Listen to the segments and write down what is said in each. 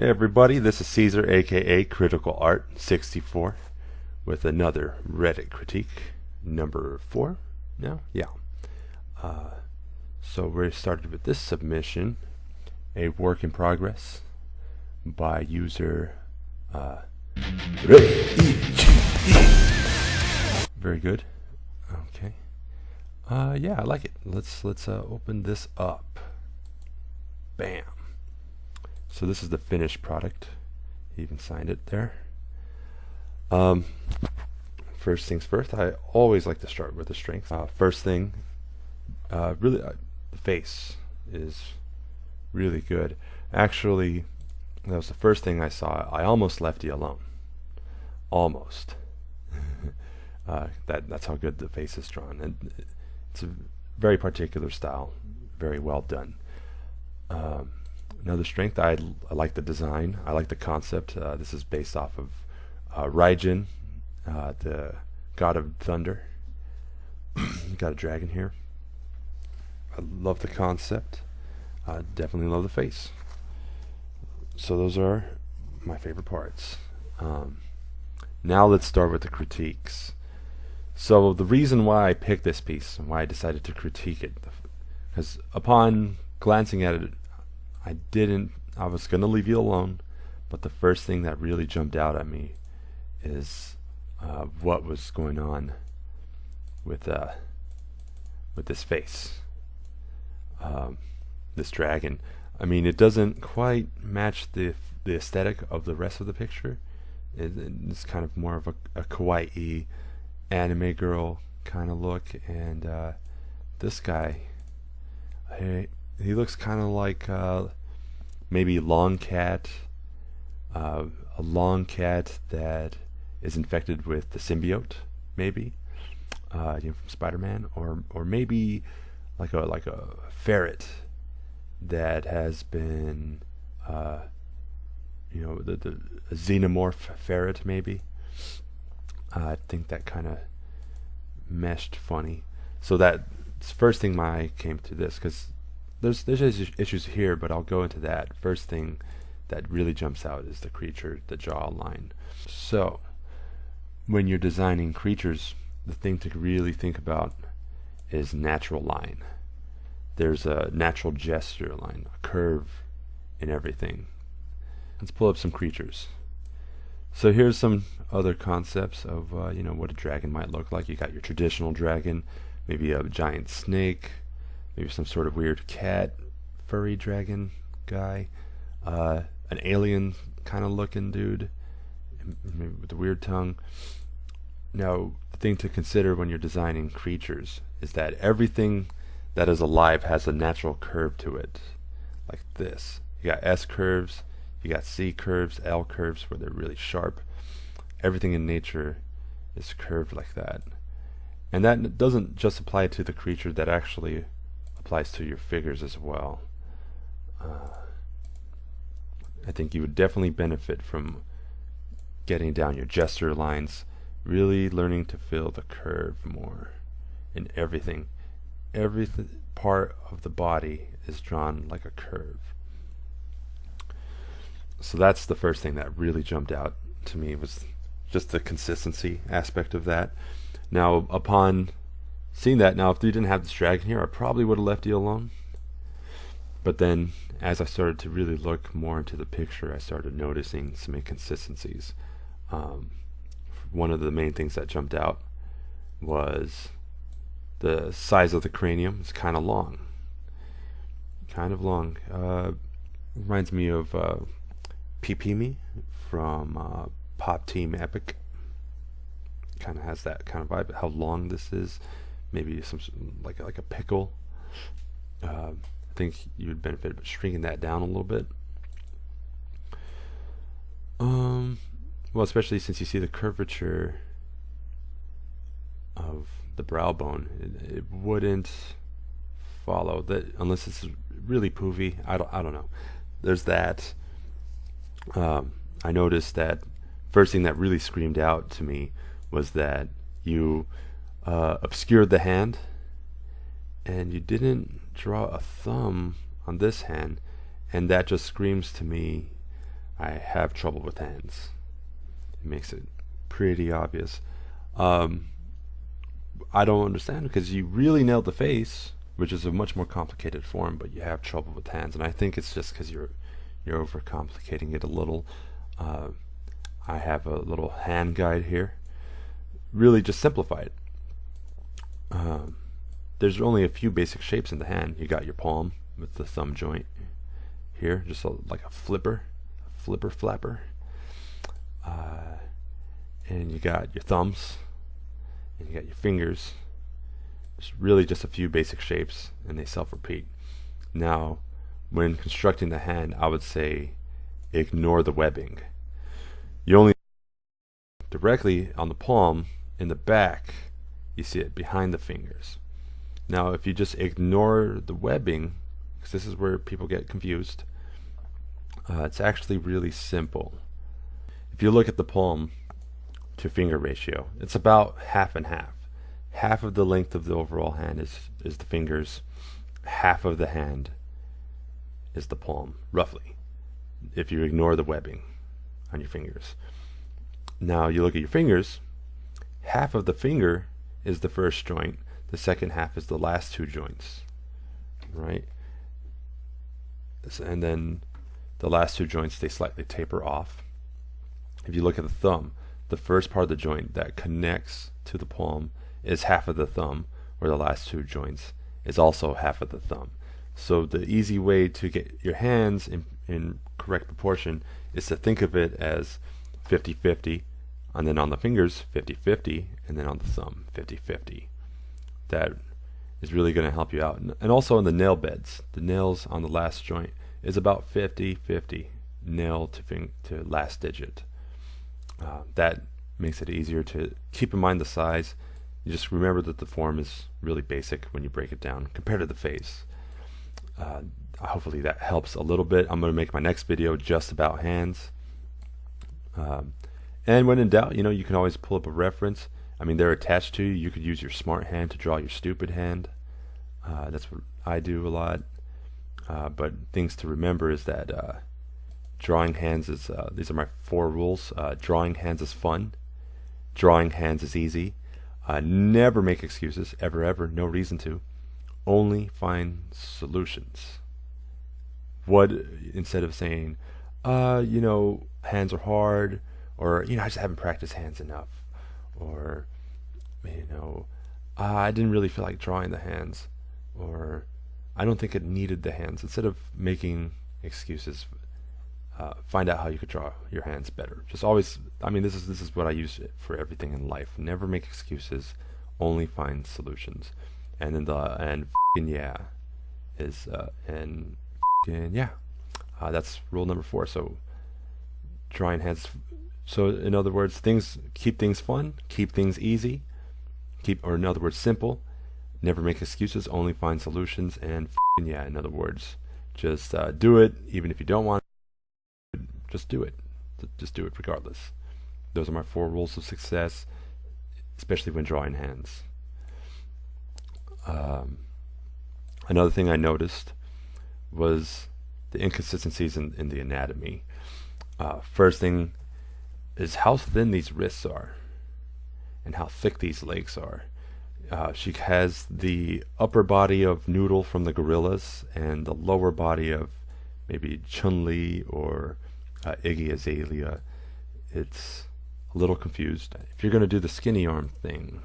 Hey everybody, this is Caesar aka Critical Art 64 with another Reddit critique, number 4 now? Yeah. So we started with this submission, a work in progress by user very good. Okay. Yeah, I like it. Let's open this up. Bam. So this is the finished product. He even signed it there. First things first, I always like to start with the strengths. First thing, really, the face is really good. Actually, that was the first thing I saw. I almost left you alone. Almost. That's how good the face is drawn, and it's a very particular style, very well done. Another strength, I like the design. I like the concept. This is based off of Raijin, the god of thunder. Got a dragon here. I love the concept. Definitely love the face. So those are my favorite parts. Now let's start with the critiques. So the reason why I picked this piece and why I decided to critique it, because upon glancing at it, I was going to leave you alone, but the first thing that really jumped out at me is what was going on with this face, this dragon. I mean, it doesn't quite match the aesthetic of the rest of the picture. It's kind of more of a kawaii anime girl kind of look, and this guy, he looks kind of like maybe a long cat that is infected with the symbiote, maybe, from Spider-Man, or maybe like a ferret that has been, the xenomorph ferret, maybe. I think that kind of meshed funny. So that's the first thing I came to this, because there's issues here, but I'll go into that. First thing that really jumps out is the creature, the jawline. So when you're designing creatures, the thing to really think about is natural line. There's a natural gesture line, a curve in everything. Let's pull up some creatures. So here's some other concepts of what a dragon might look like. You got your traditional dragon, maybe a giant snake, maybe some sort of weird cat, furry dragon guy, an alien kind of looking dude, maybe with a weird tongue. Now, the thing to consider when you're designing creatures is that everything that is alive has a natural curve to it, like this. You got S curves, you got C curves, L curves where they're really sharp. Everything in nature is curved like that. And that doesn't just apply to the creature, that actually applies to your figures as well. I think you would definitely benefit from getting down your gesture lines, really learning to feel the curve more in everything. Every part of the body is drawn like a curve. So that's the first thing that really jumped out to me, was just the consistency aspect of that. Now, upon seeing that, now if you didn't have this dragon here, I probably would have left you alone. But then, as I started to really look more into the picture, I started noticing some inconsistencies. One of the main things that jumped out was the size of the cranium. It's kind of long. Reminds me of Pipimi from Pop Team Epic. Kind of has that kind of vibe. How long this is, maybe some like a pickle. I think you would benefit by shrinking that down a little bit. Well, especially since you see the curvature of the brow bone, it wouldn't follow that unless it's really poofy. I don't know. There's that. I noticed that first thing that really screamed out to me was that you obscured the hand, and you didn't draw a thumb on this hand, and that just screams to me I have trouble with hands. It makes it pretty obvious. I don't understand, because you really nailed the face, which is a much more complicated form, but you have trouble with hands, and I think it's just because you're overcomplicating it a little. I have a little hand guide here. Really just simplify it. There's only a few basic shapes in the hand. You got your palm with the thumb joint here, just like a flipper flapper. And you got your thumbs, and you got your fingers. It's really just a few basic shapes, and they self-repeat. Now, when constructing the hand, I would say ignore the webbing. You only directly on the palm. In the back, you see it behind the fingers. Now, if you just ignore the webbing, because this is where people get confused, it's actually really simple. If you look at the palm to finger ratio, it's about half and half. Half of the length of the overall hand is the fingers. Half of the hand is the palm, roughly, if you ignore the webbing on your fingers. Now you look at your fingers, half of the finger is the first joint, the second half is the last two joints, right? And then the last two joints, they slightly taper off. If you look at the thumb, the first part of the joint that connects to the palm is half of the thumb, where the last two joints is also half of the thumb. So the easy way to get your hands in correct proportion is to think of it as 50-50, and then on the fingers 50-50, and then on the thumb 50-50. That is really going to help you out. And also in the nail beds, the nails on the last joint is about 50-50, nail to last digit. That makes it easier to keep in mind the size. You just remember that the form is really basic when you break it down compared to the face. Hopefully that helps a little bit. I'm going to make my next video just about hands. And when in doubt, you can always pull up a reference. I mean, they're attached to you. You could use your smart hand to draw your stupid hand. That's what I do a lot. But things to remember is that drawing hands is, these are my 4 rules. Drawing hands is fun. Drawing hands is easy. Never make excuses, ever, no reason to. Only find solutions. Instead of saying, hands are hard, or, I just haven't practiced hands enough, or, I didn't really feel like drawing the hands, or I don't think it needed the hands. Instead of making excuses, find out how you could draw your hands better. Just always, this is what I use for everything in life. Never make excuses, only find solutions. And then that's rule number 4. So drawing hands. So in other words, keep things fun, keep things easy, or in other words, simple. Never make excuses, only find solutions. And in other words, just do it, even if you don't want to. Just do it. Just do it regardless. Those are my 4 rules of success, especially when drawing hands. Another thing I noticed was the inconsistencies in the anatomy. First thing is how thin these wrists are and how thick these legs are. She has the upper body of Noodle from the Gorillas and the lower body of maybe Chun-Li or Iggy Azalea. It's a little confused. If you're going to do the skinny arm thing,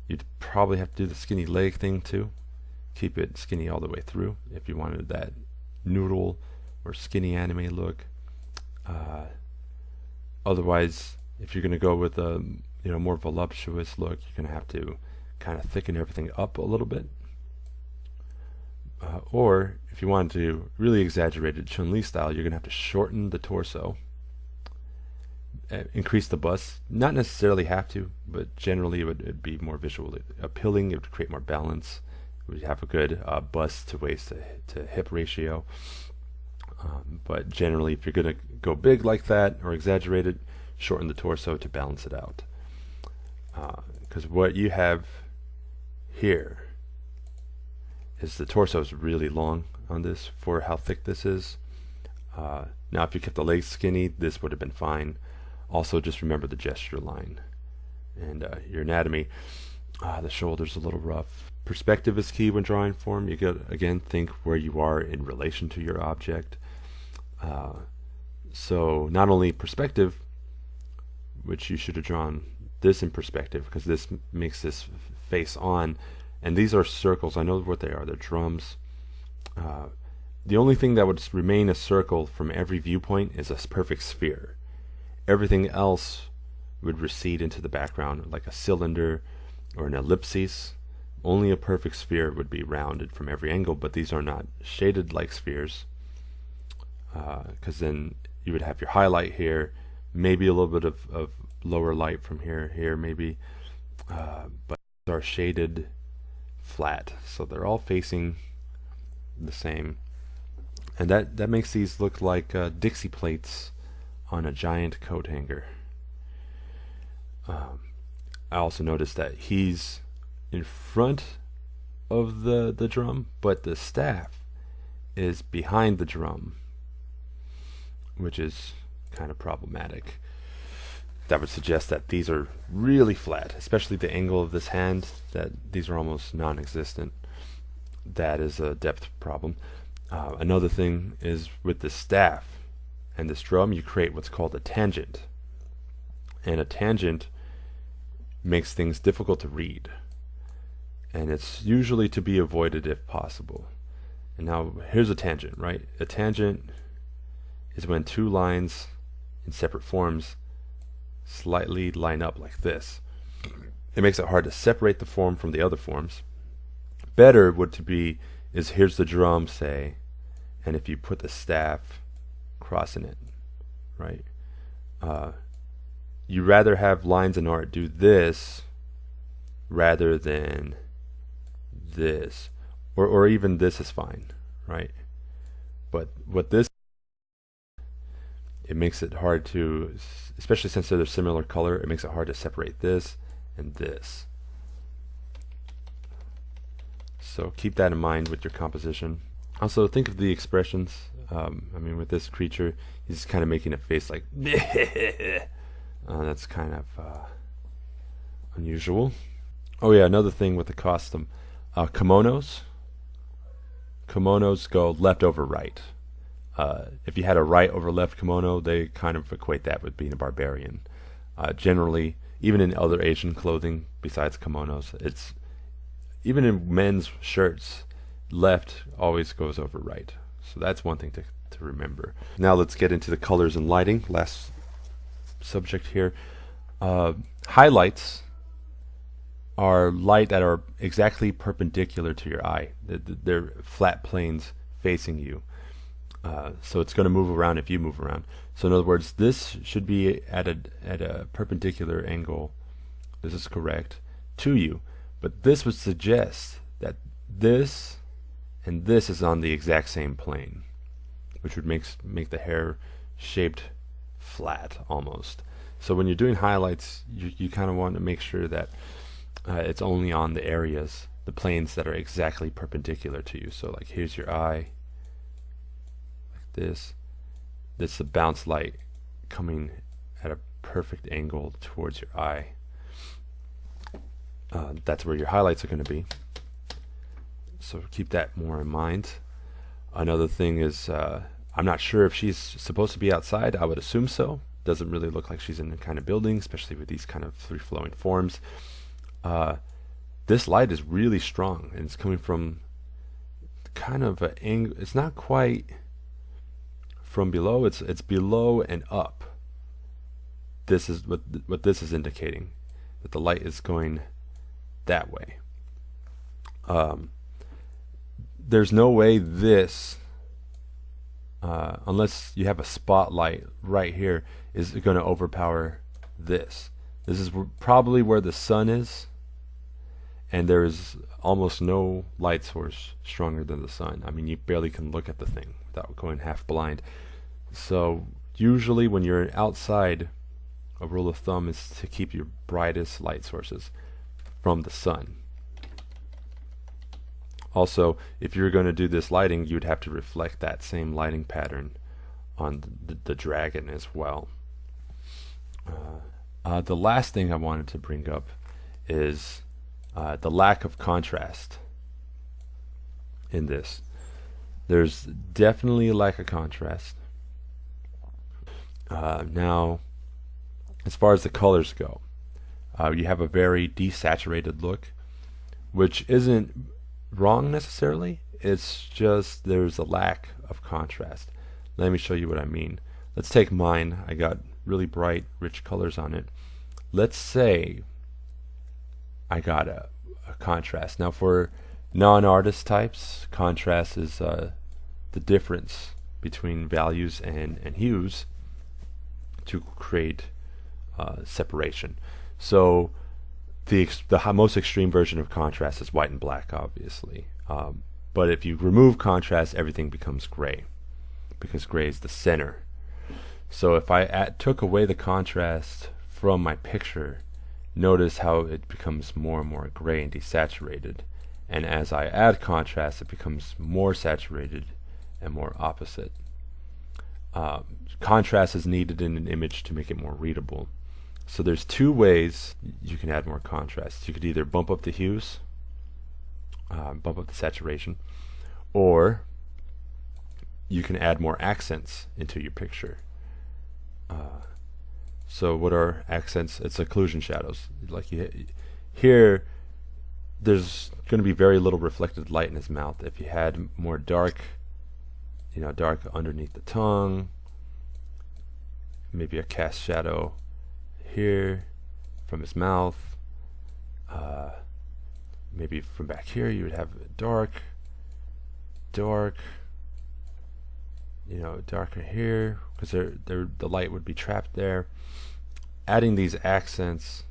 you'd probably have to do the skinny leg thing too. Keep it skinny all the way through if you wanted that noodle or skinny anime look. Otherwise, if you're going to go with a more voluptuous look, you're going to have to kind of thicken everything up a little bit. Or if you want to really exaggerate it Chun-Li style, you're going to have to shorten the torso, increase the bust. Not necessarily have to, but generally it'd be more visually appealing. It would create more balance. It would have a good bust to waist to hip ratio. But generally, if you're going to go big like that or exaggerate it, shorten the torso to balance it out. Because what you have here is the torso is really long on this for how thick this is. Now if you kept the legs skinny, this would have been fine. Also just remember the gesture line and your anatomy. The shoulder's a little rough. Perspective is key when drawing form. You got again think where you are in relation to your object. So not only perspective, which you should have drawn this in perspective because this makes this face on, and these are circles. I know what they are. They're drums. The only thing that would remain a circle from every viewpoint is a perfect sphere. Everything else would recede into the background like a cylinder or an ellipsis. Only a perfect sphere would be rounded from every angle, but these are not shaded like spheres, because then you would have your highlight here, maybe a little bit of lower light from here maybe, but they are shaded flat, so they're all facing the same, and that makes these look like Dixie plates on a giant coat hanger. I also noticed that he's in front of the drum, but the staff is behind the drum, which is kind of problematic. That would suggest that these are really flat, especially the angle of this hand, that these are almost non-existent. That is a depth problem. Another thing is with the staff and this drum, you create what's called a tangent, and a tangent makes things difficult to read, and it's usually to be avoided if possible. And now here's a tangent, right? A tangent is when two lines in separate forms slightly line up like this. It makes it hard to separate the form from the other forms. Better would to be is here's the drum, say, and if you put the staff crossing it, right? You rather have lines in art do this rather than this, or even this is fine, right? But what this, it makes it hard to, especially since they're similar color, it makes it hard to separate this and this. So keep that in mind with your composition. Also think of the expressions. I mean, with this creature, he's kind of making a face like that's kind of unusual. Oh yeah, another thing with the costume, kimonos go left over right. If you had a right over left kimono, they kind of equate that with being a barbarian. Generally, even in other Asian clothing besides kimonos, it's even in men's shirts, left always goes over right. So that's one thing to remember. Now let's get into the colors and lighting. Last subject here. Highlights are light that are exactly perpendicular to your eye. They're flat planes facing you. So it's going to move around if you move around. So in other words, this should be at a perpendicular angle. This is correct to you. But this would suggest that this and this is on the exact same plane, which would make the hair shaped flat almost. So when you're doing highlights, you kind of want to make sure that it's only on the areas, the planes that are exactly perpendicular to you. So like here's your eye, like this. This is the bounce light coming at a perfect angle towards your eye. That's where your highlights are going to be. So keep that more in mind. Another thing is, I'm not sure if she's supposed to be outside. I would assume so. Doesn't really look like she's in a kind of building, especially with these kind of free-flowing forms. This light is really strong, and it's coming from kind of an angle. It's not quite from below. It's below and up. This is what this is indicating, that the light is going that way. There's no way this, unless you have a spotlight right here, is going to overpower this. This is probably where the sun is, and there is almost no light source stronger than the sun. I mean, you barely can look at the thing without going half blind. So usually when you're outside, a rule of thumb is to keep your brightest light sources from the sun. Also, if you're going to do this lighting, you'd have to reflect that same lighting pattern on the dragon as well. The last thing I wanted to bring up is the lack of contrast in this. There's definitely a lack of contrast. Now, as far as the colors go, you have a very desaturated look, which isn't wrong necessarily. It's just there's a lack of contrast. Let me show you what I mean. Let's take mine. I got really bright, rich colors on it. Let's say I got a contrast. Now, for non-artist types, contrast is the difference between values and hues to create separation. So the most extreme version of contrast is white and black, obviously. But if you remove contrast, everything becomes gray, because gray is the center. So if I took away the contrast from my picture, notice how it becomes more and more gray and desaturated. And as I add contrast, it becomes more saturated and more opposite. Contrast is needed in an image to make it more readable. So there's two ways you can add more contrast. You could either bump up the hues, bump up the saturation, or you can add more accents into your picture. So what are accents? It's occlusion shadows. Like here, there's going to be very little reflected light in his mouth. If you had more dark, dark underneath the tongue, maybe a cast shadow here from his mouth, maybe from back here you would have dark, darker here, because the light would be trapped there. Adding these accents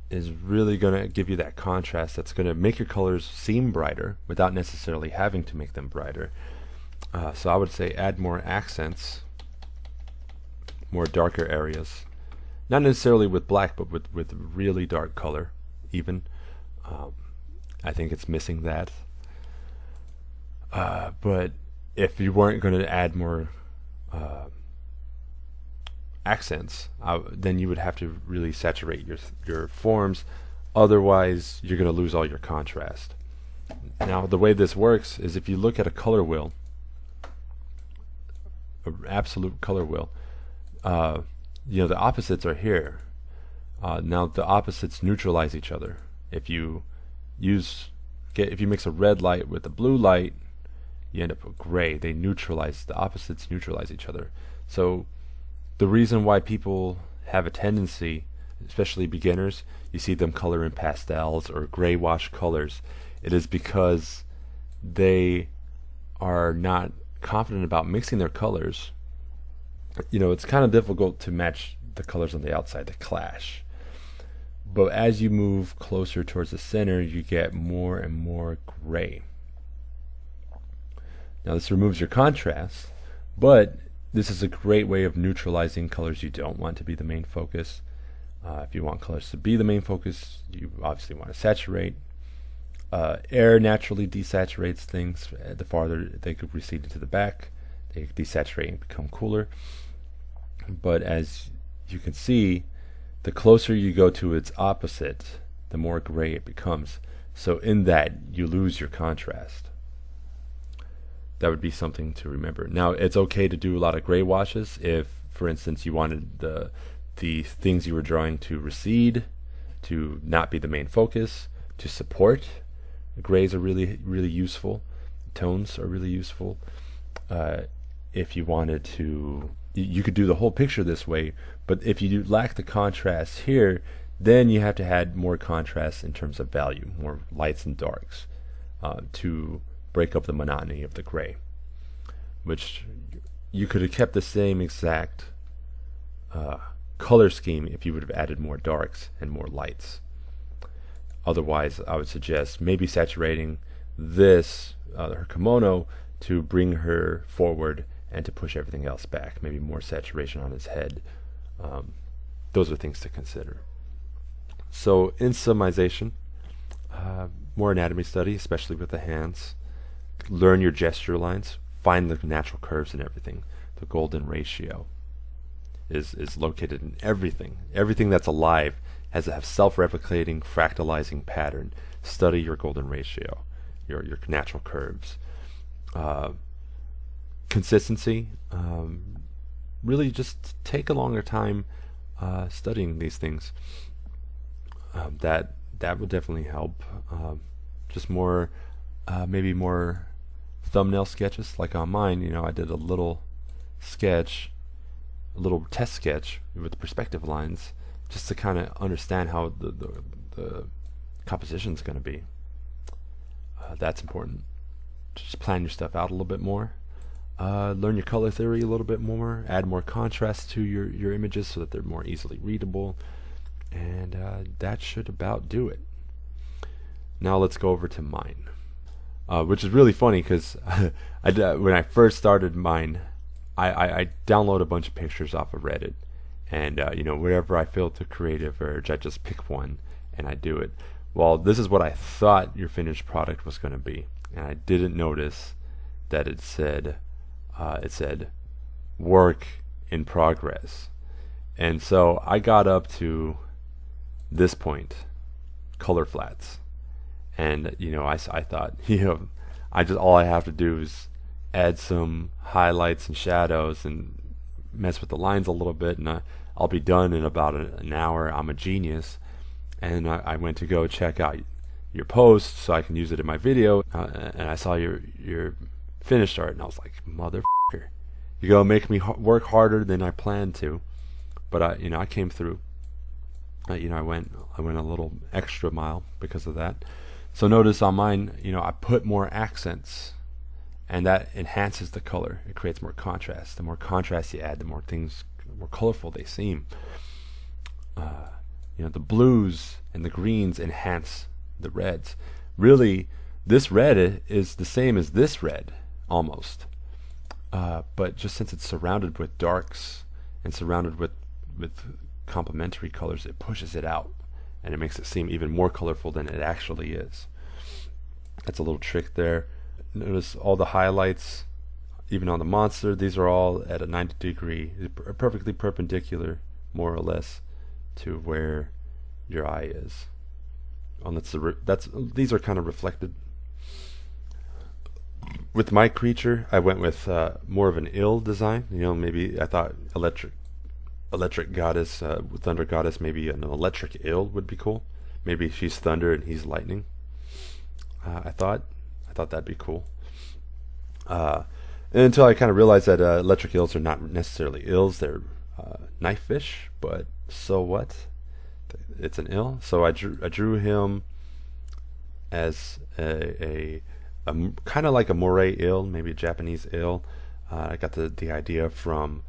is really going to give you that contrast that's going to make your colors seem brighter without necessarily having to make them brighter. So I would say add more accents, more darker areas, not necessarily with black, but with really dark color even. I think it's missing that. But if you weren't going to add more accents, then you would have to really saturate your forms. Otherwise, you're going to lose all your contrast. Now, the way this works is if you look at a color wheel, an absolute color wheel, the opposites are here. Now, the opposites neutralize each other. If you mix a red light with a blue light, you end up with gray. The opposites neutralize each other. So the reason why people have a tendency, especially beginners, you see them color in pastels or gray wash colors, it is because they are not confident about mixing their colors. It's kind of difficult to match the colors on the outside, they clash. But as you move closer towards the center, you get more and more gray. Now this removes your contrast, but this is a great way of neutralizing colors you don't want to be the main focus. If you want colors to be the main focus, you obviously want to saturate. Air naturally desaturates things. The farther they could recede into the back, they desaturate and become cooler. But as you can see, the closer you go to its opposite, the more gray it becomes. So in that, you lose your contrast. That would be something to remember. Now, it's okay to do a lot of gray washes if, for instance, you wanted the things you were drawing to recede, to not be the main focus, to support. Grays are really, really useful. Tones are really useful. If you wanted to, you could do the whole picture this way, but if you lack the contrast here, then you have to add more contrast in terms of value, more lights and darks, to break up the monotony of the gray, which you could have kept the same exact color scheme if you would have added more darks and more lights. Otherwise, I would suggest maybe saturating this, her kimono, to bring her forward and to push everything else back. Maybe more saturation on his head. Those are things to consider. So in summation, more anatomy study, especially with the hands. Learn your gesture lines. find the natural curves and everything. The golden ratio is located in everything. Everything that's alive has a self-replicating, fractalizing pattern. Study your golden ratio, your natural curves. Consistency. Really just take a longer time studying these things. That would definitely help. Just more, maybe more thumbnail sketches. Like on mine, you know, I did a little sketch, a little test sketch with perspective lines, just to kind of understand how the composition is going to be. That's important. Just plan your stuff out a little bit more. Learn your color theory a little bit more. Add more contrast to your images so that they're more easily readable. And that should about do it. Now let's go over to mine, which is really funny because when I first started mine, I download a bunch of pictures off of Reddit, and you know, wherever I feel the creative urge, I just pick one and I do it. Well, this is what I thought your finished product was going to be, and I didn't notice that it said work in progress. And so I got up to this point, color flats, and you know, I thought, you know, all I have to do is add some highlights and shadows and mess with the lines a little bit, and I'll be done in about an hour. I'm a genius. And I went to go check out your post so I can use it in my video, and I saw your finished art, and I was like, motherfucker, you're gonna make me work harder than I planned to. But I came through. You know, I went a little extra mile because of that. So notice on mine, you know, I put more accents, and that enhances the color. It creates more contrast. The more contrast you add, the more colorful they seem. You know, the blues and the greens enhance the reds. Really, this red is the same as this red, almost. But just since it's surrounded with darks and surrounded with complementary colors, it pushes it out, and it makes it seem even more colorful than it actually is. That's a little trick there. Notice all the highlights, even on the monster, these are all at a 90 degree, perfectly perpendicular, more or less, to where your eye is. These are kind of reflected. With my creature, I went with more of an ill design. You know, maybe I thought electric goddess, thunder goddess, maybe an electric ill would be cool. Maybe she's thunder and he's lightning. I thought that'd be cool. And until I kind of realized that electric ills are not necessarily ills, they're knife fish, but so what? It's an ill. So I drew him as a kind of like a moray ill, maybe a Japanese ill. I got the idea from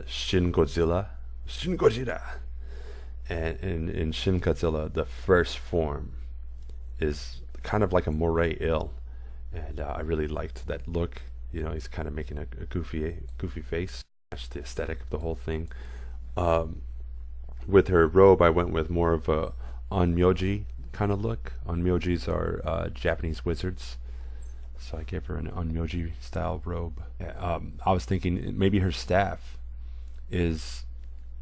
Shin Godzilla. And in Shin Godzilla, the first form is kind of like a moray ill, and I really liked that look. You know, he's kind of making a goofy face. That's the aesthetic of the whole thing. With her robe, I went with more of a onmyoji kind of look. Onmyojis are Japanese wizards, so I gave her an onmyoji style robe. I was thinking maybe her staff is,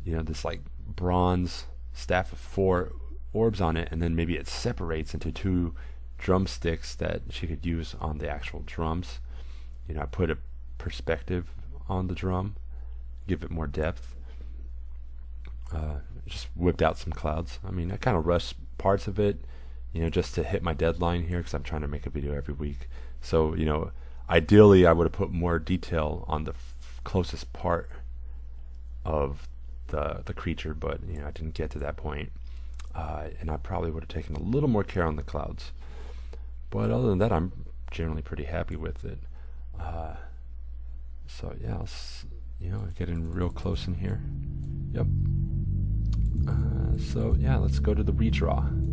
you know, this like bronze staff with 4 orbs on it, and then maybe it separates into 2 drumsticks that she could use on the actual drums. You know, I put a perspective on the drum, give it more depth. Just whipped out some clouds. I mean, I kind of rushed parts of it, you know, just to hit my deadline here, because I'm trying to make a video every week. So, you know, ideally I would have put more detail on the closest part of the creature, but you know, I didn't get to that point. And I probably would have taken a little more care on the clouds. But other than that, I'm generally pretty happy with it. So yeah, you know, getting real close in here. Yep. So yeah, let's go to the redraw.